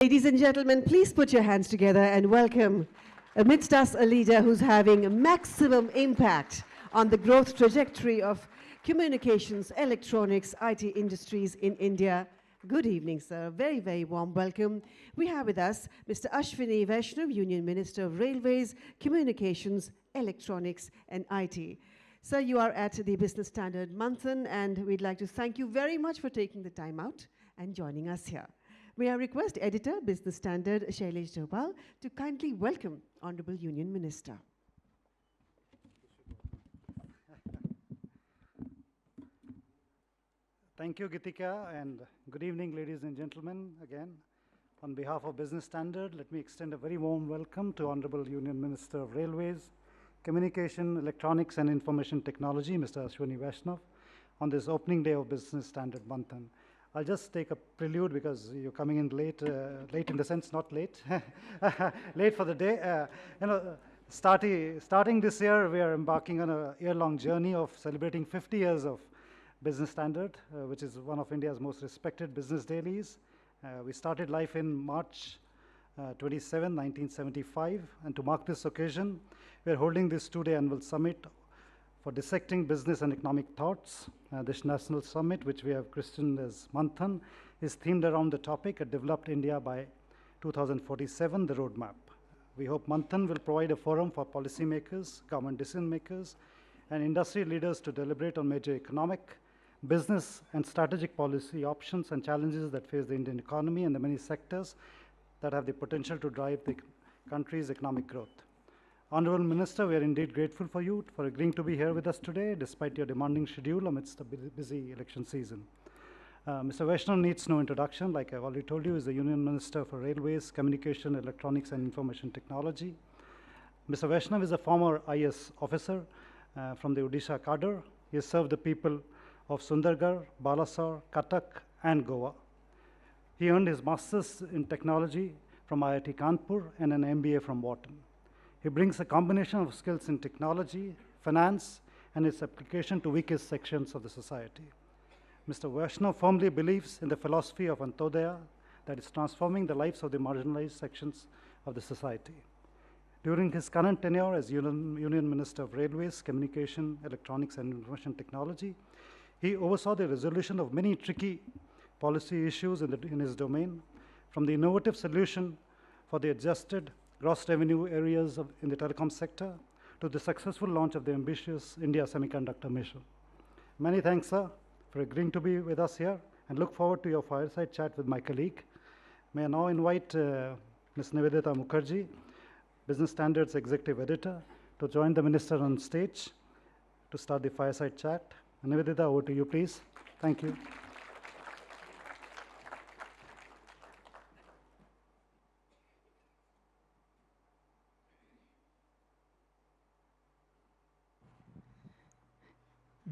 Ladies and gentlemen, please put your hands together and welcome amidst us a leader who's having a maximum impact on the growth trajectory of communications, electronics, IT industries in India. Good evening, sir. Very, very warm welcome. We have with us Mr. Ashwini Vaishnaw, Union Minister of Railways, Communications, Electronics and IT. Sir, you are at the Business Standard Mathan, and we'd like to thank you very much for taking the time out and joining us here. May I request Editor, Business Standard, Shailesh Jopal, to kindly welcome Honorable Union Minister. Thank you, Gitika, and good evening, ladies and gentlemen. Again, on behalf of Business Standard, let me extend a very warm welcome to Honorable Union Minister of Railways, Communication, Electronics and Information Technology, Mr. Ashwini Vaishnaw, on this opening day of Business Standard Mathan. I'll just take a prelude because you're coming in late, late in the sense not late, late for the day. Starting this year, we are embarking on a year-long journey of celebrating 50 years of Business Standard, which is one of India's most respected business dailies. We started life in March 27, 1975, and to mark this occasion, we are holding this two-day annual summit for dissecting business and economic thoughts. This national summit, which we have christened as Manthan, is themed around the topic, A Developed India by 2047, the roadmap. We hope Manthan will provide a forum for policymakers, government decision makers, and industry leaders to deliberate on major economic, business, and strategic policy options and challenges that face the Indian economy and the many sectors that have the potential to drive the country's economic growth. Honorable Minister, we are indeed grateful for you for agreeing to be here with us today, despite your demanding schedule amidst the busy election season. Mr. Vaishnaw needs no introduction. Like I've already told you, is the Union Minister for Railways, Communication, Electronics and Information Technology. Mr. Vaishnaw is a former IS officer from the Odisha cadre. He has served the people of Sundargarh, Balasore, Cuttack, and Goa. He earned his Master's in Technology from IIT Kanpur and an MBA from Wharton. He brings a combination of skills in technology, finance, and its application to weakest sections of the society. Mr. Vaishnaw firmly believes in the philosophy of Antodaya that is transforming the lives of the marginalized sections of the society. During his current tenure as Union Minister of Railways, Communication, Electronics and Information Technology, he oversaw the resolution of many tricky policy issues in his domain, from the innovative solution for the adjusted gross revenue areas in the telecom sector to the successful launch of the ambitious India Semiconductor Mission. Many thanks, sir, for agreeing to be with us here, and look forward to your fireside chat with my colleague. May I now invite Ms. Nivedita Mookerji, Business Standard's Executive Editor, to join the Minister on stage to start the fireside chat. Nivedita, over to you, please. Thank you.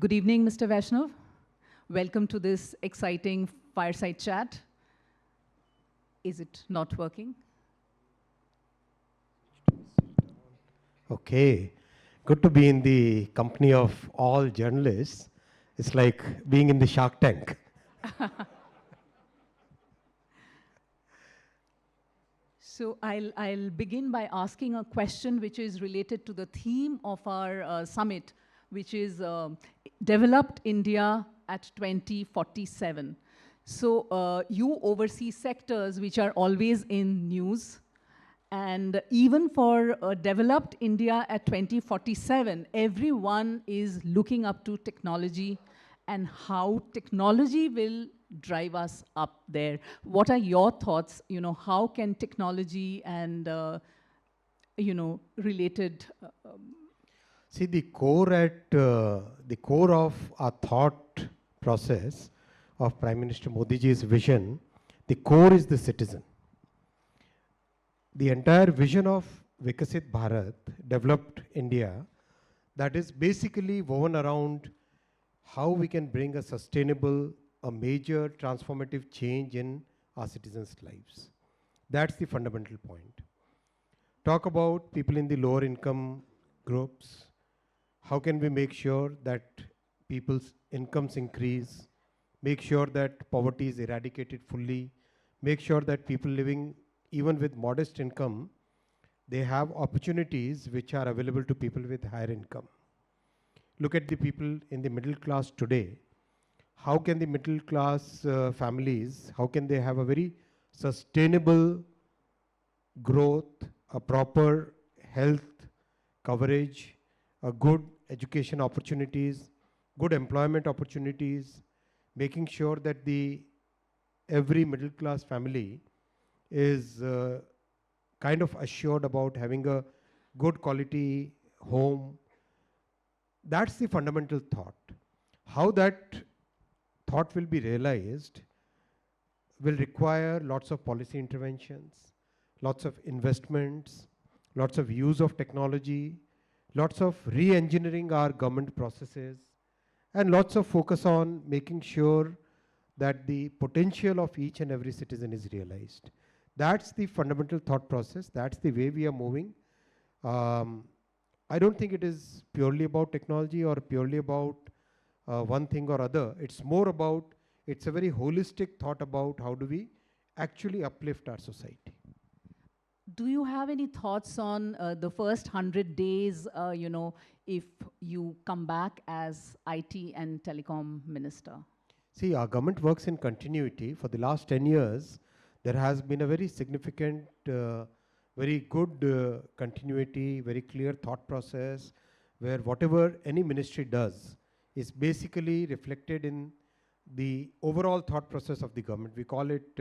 Good evening, Mr. Vaishnaw. Welcome to this exciting fireside chat. Is it not working? Okay. Good to be in the company of all journalists. It's like being in the Shark Tank. So I'll begin by asking a question which is related to the theme of our summit, which is Developed India at 2047. So you oversee sectors which are always in news. And even for Developed India at 2047, everyone is looking up to technology and how technology will drive us up there. What are your thoughts? You know, how can technology and, related... See, the core of our thought process of Prime Minister Modi's vision, the core is the citizen. The entire vision of Vikasit Bharat, Developed India, that is basically woven around how we can bring a sustainable, a major transformative change in our citizens' lives. That's the fundamental point. Talk about people in the lower income groups. How can we make sure that people's incomes increase, make sure that poverty is eradicated fully, make sure that people living even with modest income, they have opportunities which are available to people with higher income. Look at the people in the middle class today. How can the middle class families, how can they have a very sustainable growth, a proper health coverage, a good education opportunities, good employment opportunities, making sure that every middle class family is kind of assured about having a good quality home. That's the fundamental thought. How that thought will be realized will require lots of policy interventions, lots of investments, lots of use of technology, lots of re-engineering our government processes, and lots of focus on making sure that the potential of each and every citizen is realized. That's the fundamental thought process. That's the way we are moving. I don't think it is purely about technology or purely about one thing or other. It's more about, it's a very holistic thought about how do we actually uplift our society. Do you have any thoughts on the first 100 days, if you come back as IT and Telecom Minister? See, our government works in continuity. For the last 10 years, there has been a very significant, very good continuity, very clear thought process, where whatever any ministry does is basically reflected in the overall thought process of the government. We call it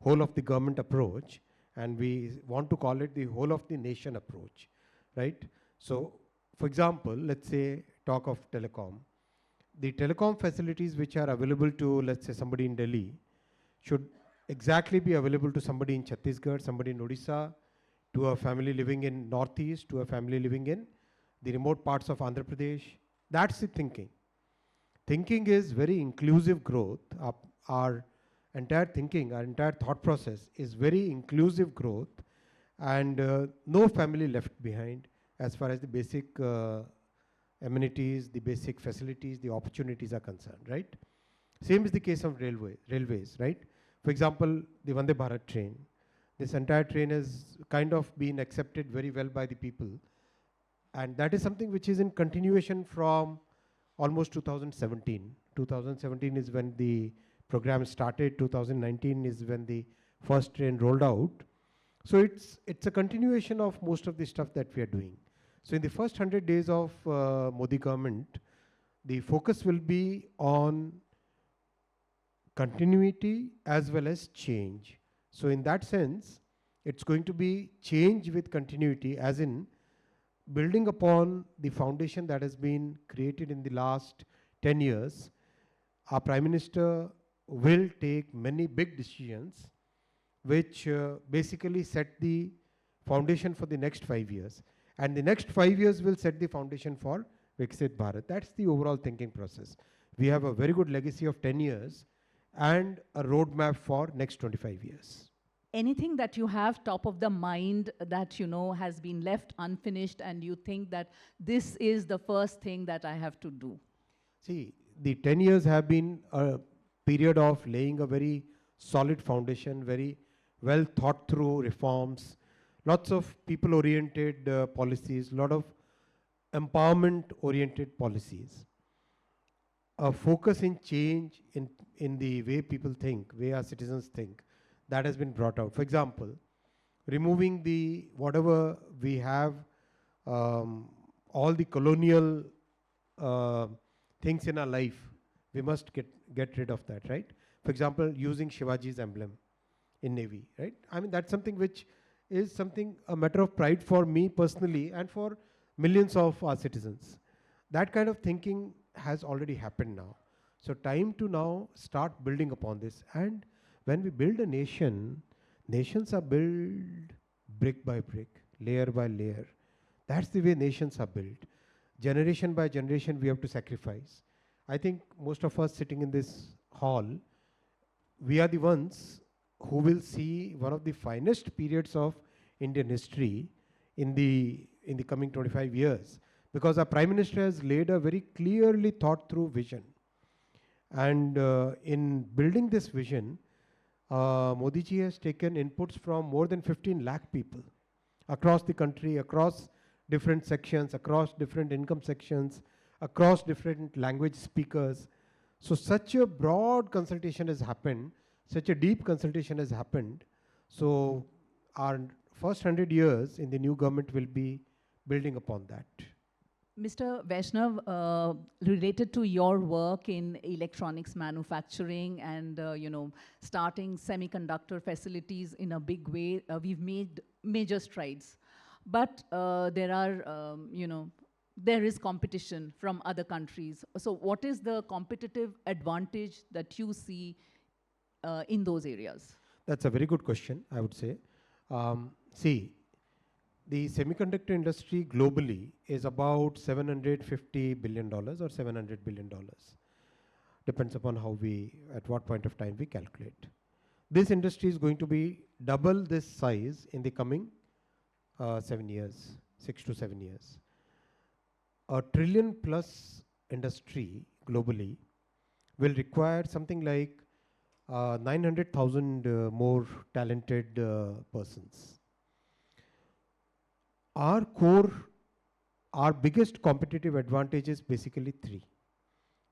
whole of the government approach, and we want to call it the whole of the nation approach, right? So, for example, let's say talk of telecom. The telecom facilities which are available to, let's say, somebody in Delhi should exactly be available to somebody in Chhattisgarh, somebody in Odisha, to a family living in Northeast, to a family living in the remote parts of Andhra Pradesh. That's the thinking. Thinking is very inclusive growth. Our entire thinking, our entire thought process is very inclusive growth, and no family left behind as far as the basic amenities, the basic facilities, the opportunities are concerned, right? Same is the case of railways, right? For example, the Vande Bharat train. This entire train has kind of been accepted very well by the people, and that is something which is in continuation from almost 2017. 2017 is when the program started. 2019 is when the first train rolled out. So it's a continuation of most of the stuff that we are doing. So in the first 100 days of Modi government, the focus will be on continuity as well as change. So in that sense, it's going to be change with continuity, as in building upon the foundation that has been created in the last 10 years. Our Prime Minister will take many big decisions which basically set the foundation for the next 5 years. And the next 5 years will set the foundation for Viksit Bharat. That's the overall thinking process. We have a very good legacy of 10 years and a roadmap for next 25 years. Anything that you have top of the mind that has been left unfinished and you think that this is the first thing that I have to do? See, the 10 years have been a period of laying a very solid foundation, very well thought through reforms, lots of people-oriented policies, lot of empowerment-oriented policies. A focus in change in the way people think, way our citizens think, that has been brought out. For example, removing whatever we have, all the colonial things in our life, we must get rid of that, right? For example, using Shivaji's emblem in Navy, right? I mean, that's something which is a matter of pride for me personally and for millions of our citizens. That kind of thinking has already happened now. So time to now start building upon this. And when we build a nation, nations are built brick by brick, layer by layer. That's the way nations are built. Generation by generation, we have to sacrifice. I think most of us sitting in this hall, we are the ones who will see one of the finest periods of Indian history in the coming 25 years, because our Prime Minister has laid a very clearly thought through vision. And in building this vision, Modi ji has taken inputs from more than 15 lakh people across the country, across different sections, across different income sections, across different language speakers. So such a broad consultation has happened, such a deep consultation has happened. So our first 100 years in the new government will be building upon that. Mr. Vaishnaw, related to your work in electronics manufacturing and starting semiconductor facilities in a big way, we've made major strides. But there is competition from other countries. So what is the competitive advantage that you see in those areas? That's a very good question, I would say. See, the semiconductor industry globally is about $750 billion or $700 billion. Depends upon how at what point of time we calculate. This industry is going to be double this size in the coming 7 years, 6 to 7 years. A $1 trillion+ industry globally will require something like 900,000 more talented persons. Our biggest competitive advantage is basically three.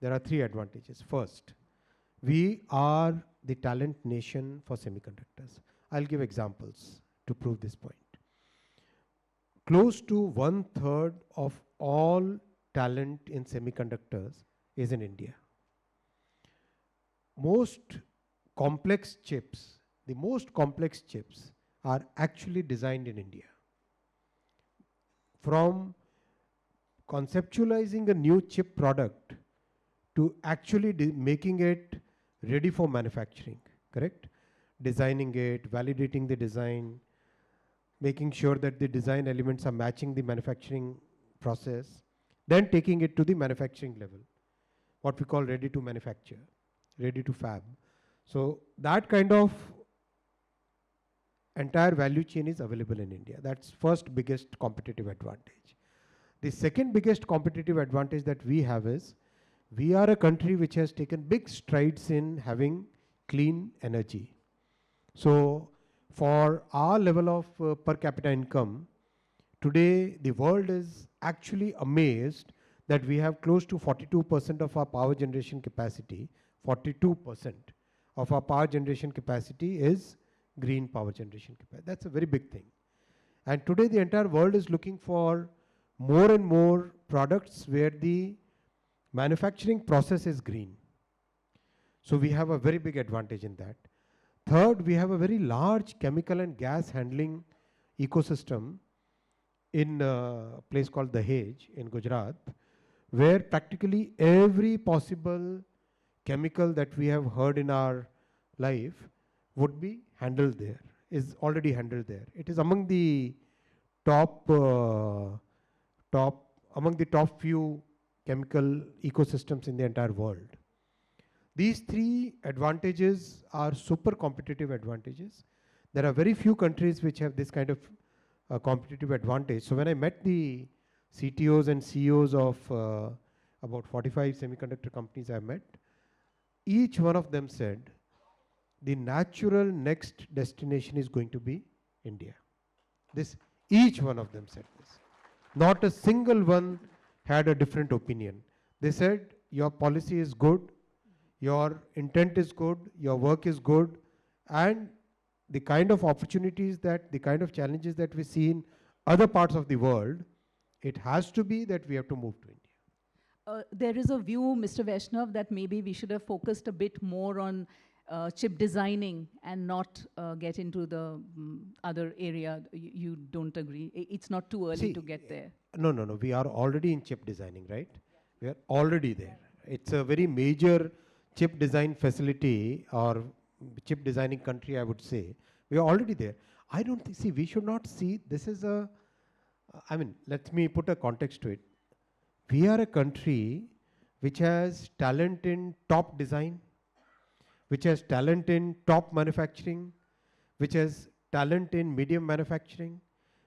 There are three advantages. First, we are the talent nation for semiconductors. I'll give examples to prove this point. Close to 1/3 of all talent in semiconductors is in India. Most complex chips, the most complex chips are actually designed in India. From conceptualizing a new chip product to actually making it ready for manufacturing, correct? Designing it, validating the design, making sure that the design elements are matching the manufacturing process, then taking it to the manufacturing level, what we call ready to manufacture, ready to fab. So that kind of entire value chain is available in India. That's first biggest competitive advantage. The second biggest competitive advantage that we have is we are a country which has taken big strides in having clean energy. So for our level of per capita income, today the world is actually amazed that we have close to 42% of our power generation capacity. 42% of our power generation capacity is green power generation capacity. That's a very big thing. And today the entire world is looking for more and more products where the manufacturing process is green. So we have a very big advantage in that. Third, we have a very large chemical and gas handling ecosystem in a place called Dahej in Gujarat, where practically every possible chemical that we have heard in our life would be handled there, is already handled there. It is among the top few chemical ecosystems in the entire world. These three advantages are super competitive advantages. There are very few countries which have this kind of competitive advantage. So when I met the CTOs and CEOs of about 45 semiconductor companies I met, each one of them said the natural next destination is going to be India. Each one of them said this. Not a single one had a different opinion. They said your policy is good, your intent is good, your work is good, and the kind of opportunities the kind of challenges that we see in other parts of the world, it has to be that we have to move to India. There is a view, Mr. Vaishnaw, that maybe we should have focused a bit more on chip designing and not get into the other area. You don't agree? It's not too early to get there. No. We are already in chip designing, right? We are already there. It's a very major chip design facility or chip designing country, I would say. We are already there. I don't think, we should not see this is let me put a context to it. We are a country which has talent in top design, which has talent in top manufacturing, which has talent in medium manufacturing,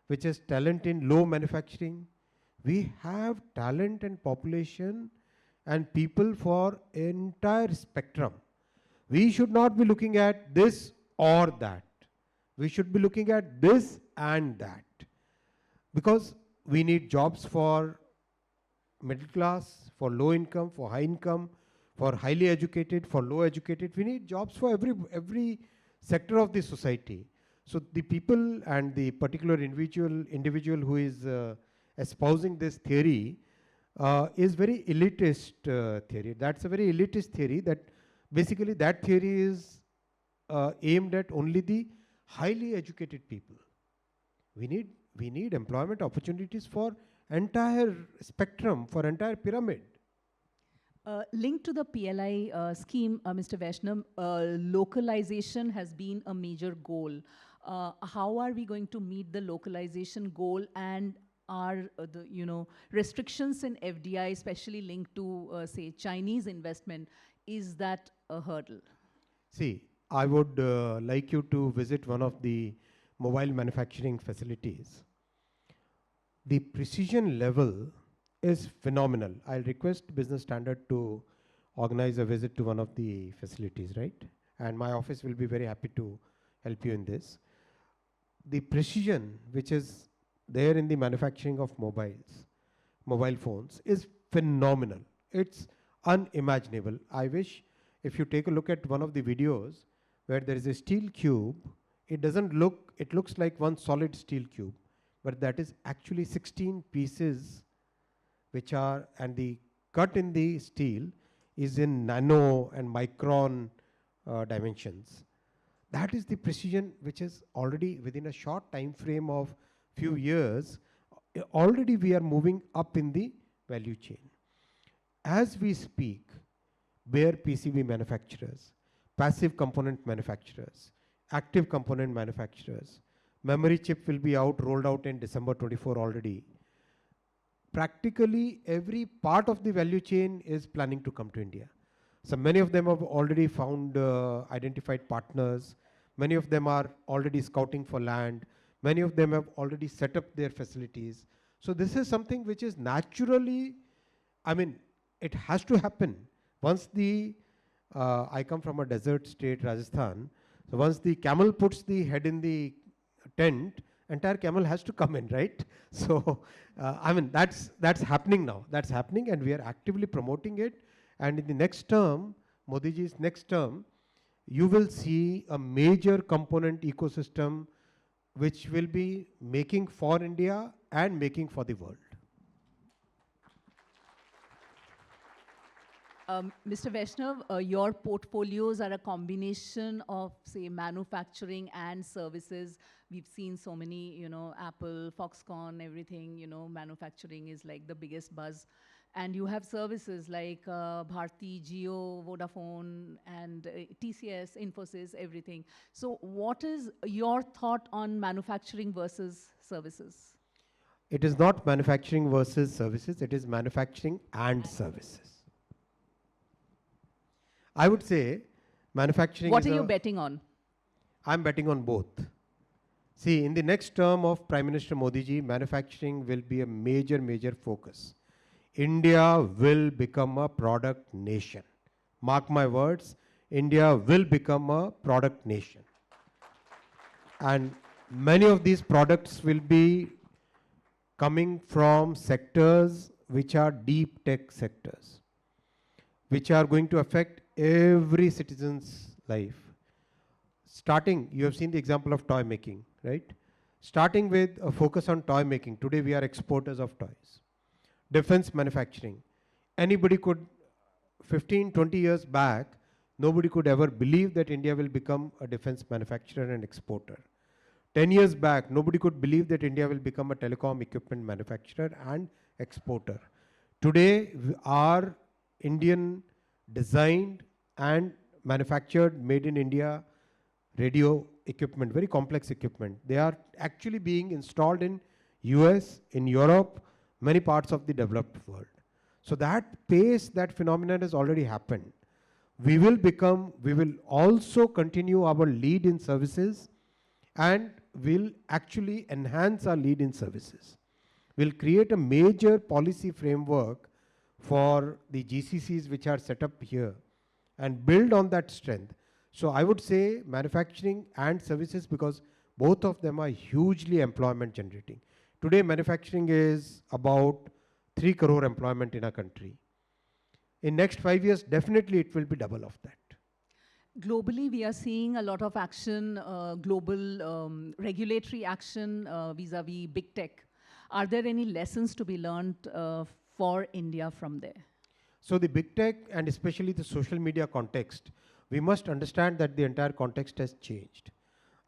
which has talent in low manufacturing. We have talent and population and people for entire spectrum. We should not be looking at this or that. We should be looking at this and that. Because we need jobs for middle class, for low income, for high income, for highly educated, for low educated. We need jobs for every sector of the society. So the people and the particular individual who is espousing this theory is very elitist theory. That's a very elitist theory. That basically that theory is aimed at only the highly educated people. We need employment opportunities for entire spectrum, for entire pyramid. Linked to the PLI scheme, Mr. Vaishnaw, localization has been a major goal. How are we going to meet the localization goal, and are the restrictions in FDI, especially linked to say Chinese investment, is that a hurdle? See, I would like you to visit one of the mobile manufacturing facilities. The precision level is phenomenal. I'll request Business Standard to organize a visit to one of the facilities, right? And my office will be very happy to help you in this. The precision which is there in the manufacturing of mobile phones is phenomenal. It's unimaginable. I wish if you take a look at one of the videos where there is a steel cube, it looks like one solid steel cube, but that is actually 16 pieces which are, and the cut in the steel is in nano and micron dimensions. That is the precision which is already within a short time frame of few years, already we are moving up in the value chain. As we speak, bare PCB manufacturers, passive component manufacturers, active component manufacturers, memory chip will be rolled out in December 24 already. Practically every part of the value chain is planning to come to India. So many of them have already found identified partners. Many of them are already scouting for land. Many of them have already set up their facilities. So this is something which is naturally, it has to happen. Once I come from a desert state, Rajasthan. So once the camel puts the head in the tent, entire camel has to come in, right? So, that's happening now. That's happening, and we are actively promoting it. And in the next term, Modi ji's next term, you will see a major component ecosystem which will be making for India and making for the world. Mr. Vaishnaw, your portfolios are a combination of, say, manufacturing and services. We've seen so many, Apple, Foxconn, everything, manufacturing is like the biggest buzz. And you have services like Bharti, Jio, Vodafone, and TCS, Infosys, everything. So what is your thought on manufacturing versus services? It is not manufacturing versus services, it is manufacturing and services. I would say manufacturing. What are you betting on? I'm betting on both. See, in the next term of Prime Minister Modi ji, manufacturing will be a major focus. India will become a product nation. Mark my words, India will become a product nation. And many of these products will be coming from sectors which are deep tech sectors, which are going to affect every citizen's life. Starting, you have seen the example of toy making, right? Starting with a focus on toy making. Today we are exporters of toys. Defense manufacturing. Anybody could, 15, 20 years back, nobody could ever believe that India will become a defense manufacturer and exporter. 10 years back, nobody could believe that India will become a telecom equipment manufacturer and exporter. Today, our Indian designed and manufactured, made in India radio equipment, very complex equipment. They are actually being installed in US, in Europe, many parts of the developed world. So that pace, that phenomenon has already happened. We will also continue our lead in services, and will actually enhance our lead in services. We'll create a major policy framework for the GCCs which are set up here and build on that strength. So I would say manufacturing and services, because both of them are hugely employment generating. Today manufacturing is about 3 crore employment in a country. In next 5 years, definitely it will be double of that. Globally, we are seeing a lot of action, global regulatory action vis-a-vis big tech. Are there any lessons to be learned for India from there? So the big tech and especially the social media context, we must understand that the entire context has changed.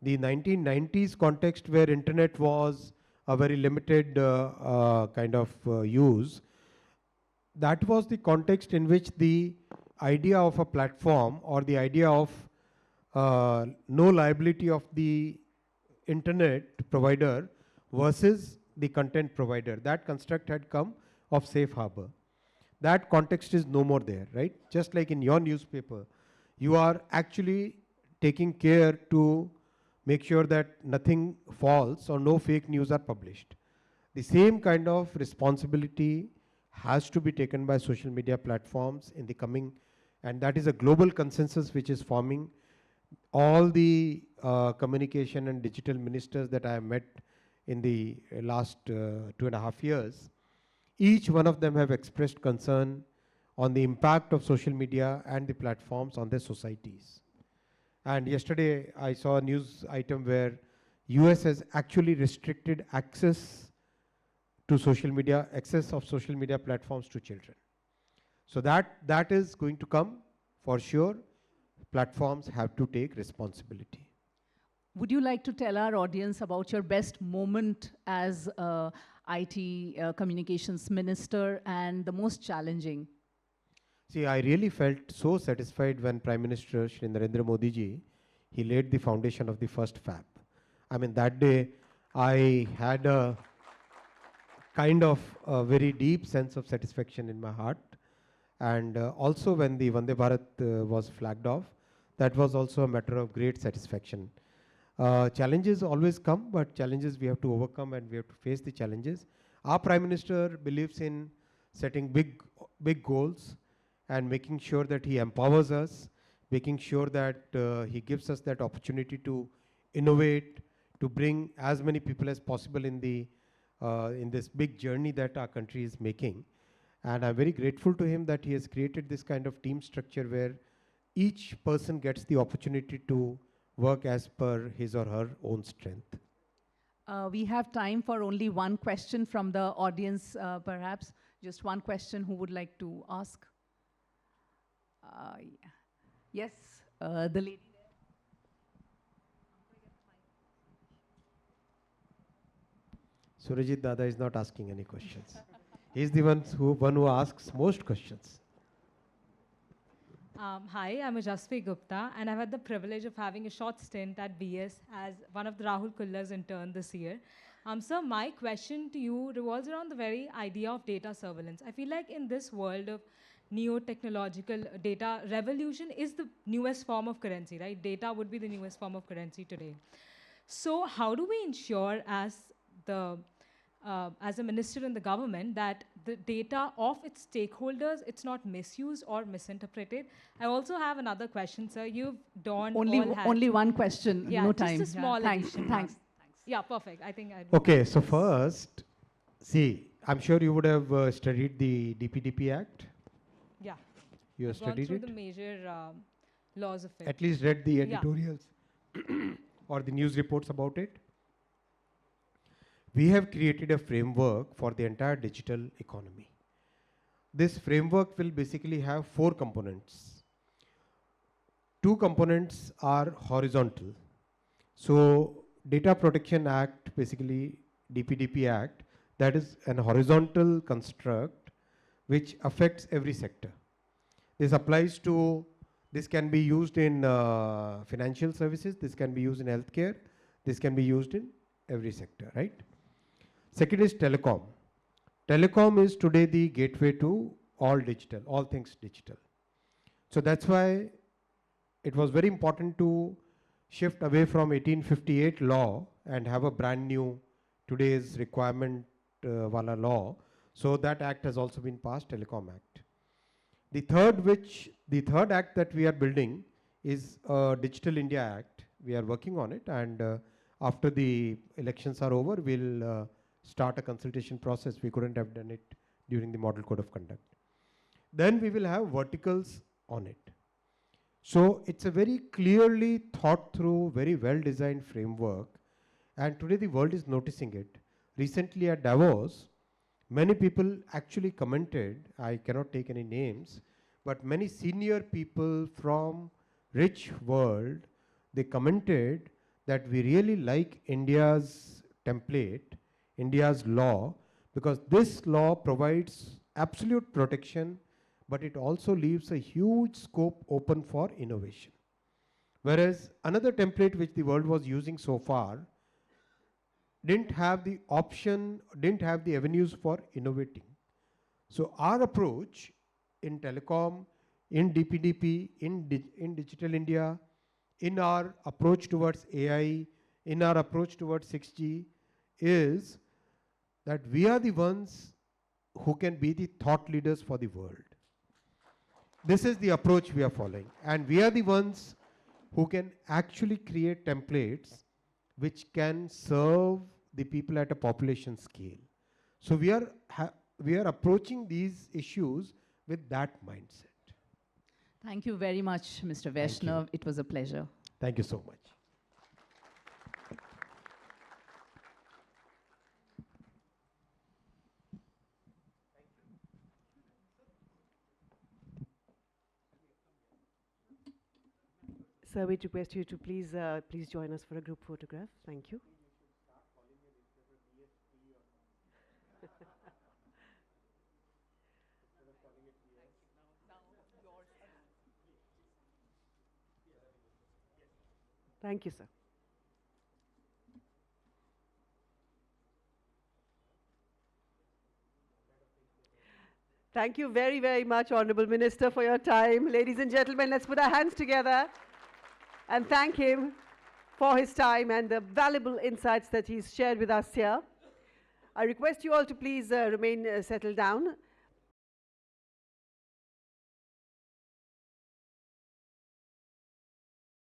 The 1990s context where internet was a very limited kind of use, that was the context in which the idea of a platform or the idea of no liability of the internet provider versus the content provider, that construct had come of safe harbor. That context is no more there, right? Just like in your newspaper, you are actually taking care to make sure that nothing false or no fake news are published. The same kind of responsibility has to be taken by social media platforms in the coming, and that is a global consensus which is forming. All the communication and digital ministers that I have met in the last 2.5 years, each one of them have expressed concern on the impact of social media and the platforms on their societies. And yesterday I saw a news item where US has actually restricted access to social media, access of social media platforms to children. So that is going to come for sure. Platforms have to take responsibility. Would you like to tell our audience about your best moment as IT communications minister and the most challenging? See, I really felt so satisfied when Prime Minister Shri Narendra Modi ji, he laid the foundation of the first fab. I mean, that day I had a kind of a very deep sense of satisfaction in my heart. And also when the Vande Bharat was flagged off, that was also a matter of great satisfaction. Challenges always come, but challenges we have to overcome and we have to face the challenges. Our Prime Minister believes in setting big goals and making sure that he empowers us, making sure that he gives us that opportunity to innovate, to bring as many people as possible in this big journey that our country is making. And I'm very grateful to him that he has created this kind of team structure where each person gets the opportunity to work as per his or her own strength. We have time for only one question from the audience, perhaps. Just one question. Who would like to ask? Yeah. Yes, the lady there. Surajit Dada is not asking any questions. He's the one who asks most questions. Hi, I'm Ajasvi Gupta, and I've had the privilege of having a short stint at BS as one of the Rahul Kulla's intern this year. Sir, my question to you revolves around the very idea of data surveillance. I feel like in this world of neo-technological data, revolution is the newest form of currency, right? Data would be the newest form of currency today. So how do we ensure as a minister in the government that the data of its stakeholders, it's not misused or misinterpreted? I also have another question, sir. You've donned all hats. Only one question, Yeah, no just time. a small Thanks, addition. thanks. Yeah, perfect. I think Okay, so first, see, I'm sure you would have studied the DPDP Act. Yeah. You have I've gone studied through it? the major laws of it. At least read the Yeah. editorials or the news reports about it. We have created a framework for the entire digital economy. This framework will basically have 4 components. 2 components are horizontal. So Data Protection Act, basically DPDP Act, that is an horizontal construct which affects every sector. This applies to, this can be used in financial services, this can be used in healthcare, this can be used in every sector, right? Second is telecom. Telecom is today the gateway to all digital, all things digital. So that's why it was very important to shift away from 1858 law and have a brand new today's requirement wala law. So that act has also been passed, Telecom Act. The third act that we are building is a Digital India Act. We are working on it, and after the elections are over, we'll start a consultation process. We couldn't have done it during the Model Code of Conduct. Then we will have verticals on it. So it's a very clearly thought through, very well designed framework, and today the world is noticing it. Recently at Davos, many people actually commented, I cannot take any names, but many senior people from rich world, they commented that we really like India's template, India's law, because this law provides absolute protection, but it also leaves a huge scope open for innovation. Whereas another template which the world was using so far didn't have the option, didn't have the avenues for innovating. So our approach in telecom, in DPDP, in Digital India, in our approach towards AI, in our approach towards 6G, is that we are the ones who can be the thought leaders for the world. This is the approach we are following. And we are the ones who can actually create templates which can serve the people at a population scale. So we are approaching these issues with that mindset. Thank you very much, Mr. Vaishnaw. It was a pleasure. Thank you so much. Sir, we request you to please join us for a group photograph. Thank you. Thank you, sir. Thank you very, very much, Honorable Minister, for your time. Ladies and gentlemen, let's put our hands together and thank him for his time and the valuable insights that he's shared with us here. I request you all to please remain settled down.